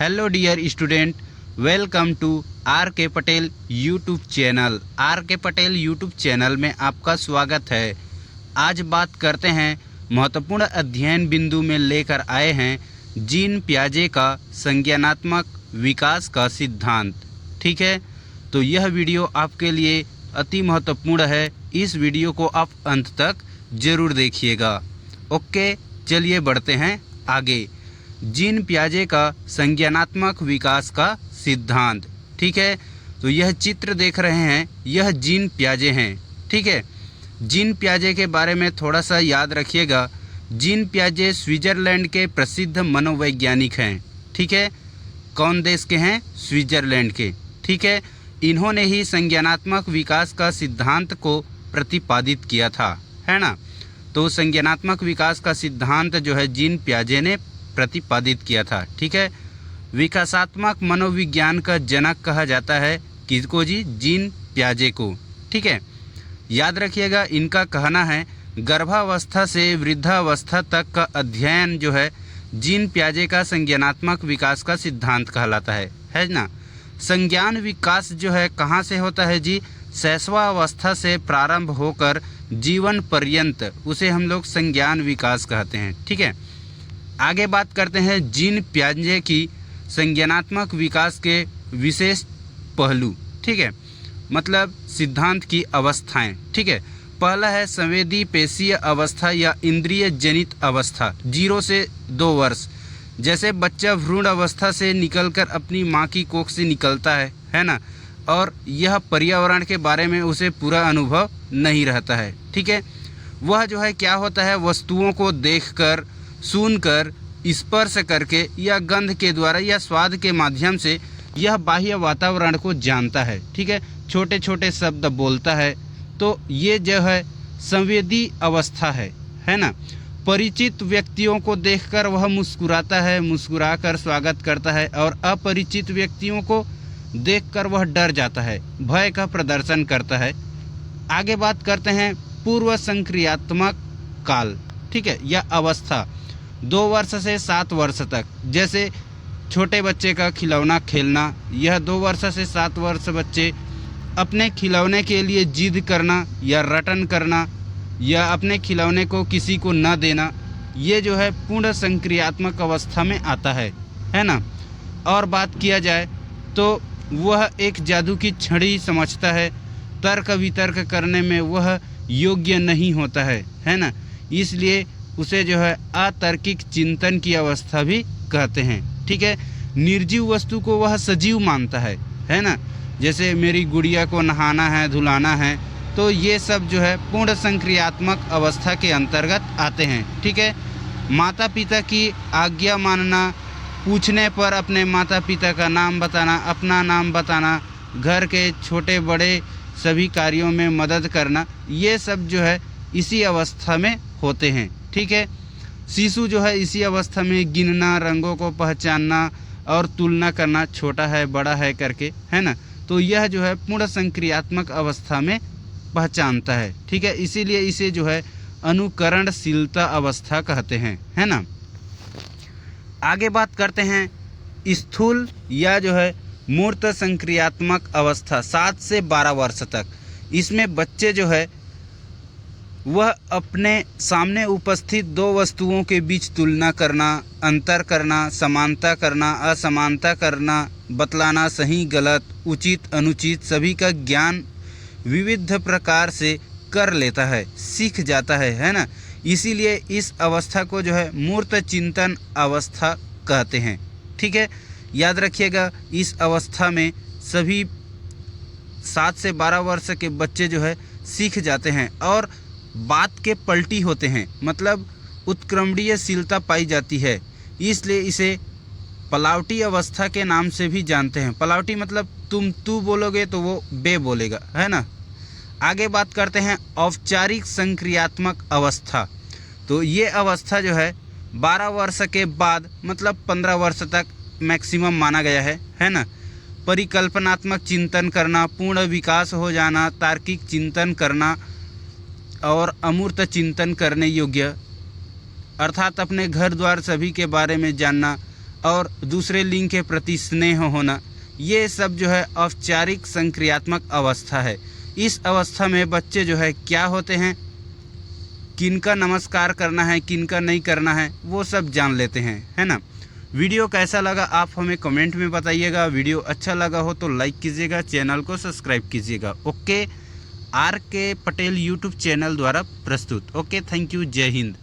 Hello dear student, welcome to R K Patel YouTube channel. Are K Patel YouTube channel में आपका स्वागत है। आज बात करते हैं महत्वपूर्ण अध्ययन बिंदु में लेकर आए हैं जीन पियाजे का संज्ञानात्मक विकास का सिद्धांत। ठीक है, तो यह वीडियो आपके लिए अति महत्वपूर्ण है। इस वीडियो को आप अंत तक ज़रूर देखिएगा। ओके, चलिए बढ़ते हैं आगे। जीन पियाजे का संज्ञानात्मक विकास का सिद्धांत। ठीक है, तो यह चित्र देख रहे हैं, यह जीन पियाजे हैं। ठीक है, जीन पियाजे के बारे में थोड़ा सा याद रखिएगा। जीन पियाजे स्विट्ज़रलैंड के प्रसिद्ध मनोवैज्ञानिक हैं। ठीक है, कौन देश के हैं? स्विट्ज़रलैंड के। ठीक है, इन्होंने ही संज्ञानात्मक विकास का सिद्धांत को प्रतिपादित किया था, है ना। तो संज्ञानात्मक विकास का सिद्धांत जो है जीन पियाजे ने प्रतिपादित किया था। ठीक है, विकासात्मक मनोविज्ञान का जनक कहा जाता है किसको जी? जीन पियाजे को। ठीक है, याद रखिएगा, इनका कहना है गर्भावस्था से वृद्धावस्था तक का अध्ययन जो है जीन पियाजे का संज्ञानात्मक विकास का सिद्धांत कहलाता है ना। संज्ञान विकास जो है कहाँ से होता है जी? शैशवावस्था से प्रारंभ होकर जीवन पर्यंत, उसे हम लोग संज्ञान विकास कहते हैं। ठीक है, आगे बात करते हैं जीन पियाजे की संज्ञानात्मक विकास के विशेष पहलू। ठीक है, मतलब सिद्धांत की अवस्थाएं। ठीक है, पहला है संवेदी पेशीय अवस्था या इंद्रिय जनित अवस्था, 0 से 2 वर्ष। जैसे बच्चा भ्रूण अवस्था से निकलकर अपनी माँ की कोख से निकलता है ना, और यह पर्यावरण के बारे में उसे पूरा अनुभव नहीं रहता है। ठीक है, वह जो है क्या होता है, वस्तुओं को देखकर, सुनकर, स्पर्श करके या गंध के द्वारा या स्वाद के माध्यम से यह बाह्य वातावरण को जानता है। ठीक है, छोटे छोटे शब्द बोलता है। तो ये जो है संवेदी अवस्था है ना। परिचित व्यक्तियों को देखकर वह मुस्कुराता है, मुस्कुराकर स्वागत करता है, और अपरिचित व्यक्तियों को देखकर वह डर जाता है, भय का प्रदर्शन करता है। आगे बात करते हैं पूर्व संक्रियात्मक काल। ठीक है, यह अवस्था 2 वर्ष से 7 वर्ष तक। जैसे छोटे बच्चे का खिलौना खेलना, यह 2 वर्ष से 7 वर्ष बच्चे अपने खिलौने के लिए जिद करना या रटन करना या अपने खिलौने को किसी को न देना, ये जो है पूर्ण संक्रियात्मक अवस्था में आता है ना। और बात किया जाए तो वह एक जादू की छड़ी समझता है, तर्क वितर्क करने में वह योग्य नहीं होता है ना। इसलिए उसे जो है अतार्किक चिंतन की अवस्था भी कहते हैं। ठीक है, निर्जीव वस्तु को वह सजीव मानता है ना। जैसे मेरी गुड़िया को नहाना है, धुलाना है, तो ये सब जो है पूर्ण संक्रियात्मक अवस्था के अंतर्गत आते हैं। ठीक है, माता पिता की आज्ञा मानना, पूछने पर अपने माता पिता का नाम बताना, अपना नाम बताना, घर के छोटे बड़े सभी कार्यों में मदद करना, ये सब जो है इसी अवस्था में होते हैं। ठीक है, शिशु जो है इसी अवस्था में गिनना, रंगों को पहचानना और तुलना करना, छोटा है बड़ा है करके, है ना। तो यह जो है पूर्ण संक्रियात्मक अवस्था में पहचानता है। ठीक है, इसीलिए इसे जो है अनुकरणशीलता अवस्था कहते हैं, है ना। आगे बात करते हैं स्थूल या जो है मूर्त संक्रियात्मक अवस्था 7 से 12 वर्ष तक। इसमें बच्चे जो है वह अपने सामने उपस्थित 2 वस्तुओं के बीच तुलना करना, अंतर करना, समानता करना, असमानता करना, बतलाना, सही गलत, उचित अनुचित, सभी का ज्ञान विविध प्रकार से कर लेता है, सीख जाता है ना। इसीलिए इस अवस्था को जो है मूर्त चिंतन अवस्था कहते हैं। ठीक है, याद रखिएगा, इस अवस्था में सभी 7 से 12 वर्ष के बच्चे जो है सीख जाते हैं और बात के पलटी होते हैं, मतलब उत्क्रमणीयशीलता पाई जाती है। इसलिए इसे पलावटी अवस्था के नाम से भी जानते हैं। पलावटी मतलब तुम तू बोलोगे तो वो बे बोलेगा, है ना। आगे बात करते हैं औपचारिक संक्रियात्मक अवस्था। तो ये अवस्था जो है 12 वर्ष के बाद, मतलब 15 वर्ष तक मैक्सिमम माना गया है ना। परिकल्पनात्मक चिंतन करना, पूर्ण विकास हो जाना, तार्किक चिंतन करना और अमूर्त चिंतन करने योग्य, अर्थात अपने घर द्वार सभी के बारे में जानना, और दूसरे लिंग के प्रति स्नेह होना, ये सब जो है औपचारिक संक्रियात्मक अवस्था है। इस अवस्था में बच्चे जो है क्या होते हैं, किनका नमस्कार करना है, किनका नहीं करना है, वो सब जान लेते हैं, है ना। वीडियो कैसा लगा आप हमें कमेंट में बताइएगा। वीडियो अच्छा लगा हो तो लाइक कीजिएगा, चैनल को सब्सक्राइब कीजिएगा। Okay, are K Patel YouTube channel द्वारा प्रस्तुत। ओके, थैंक यू, जय हिंद।